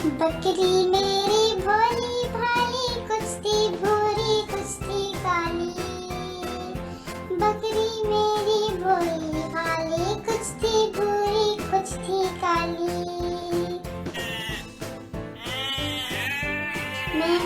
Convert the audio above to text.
बकरी मेरी भोली भाली, कुछ थी भूरी कुछ थी काली। बकरी मेरी भोली भाली, कुछ थी भूरी कुछ थी काली। मैं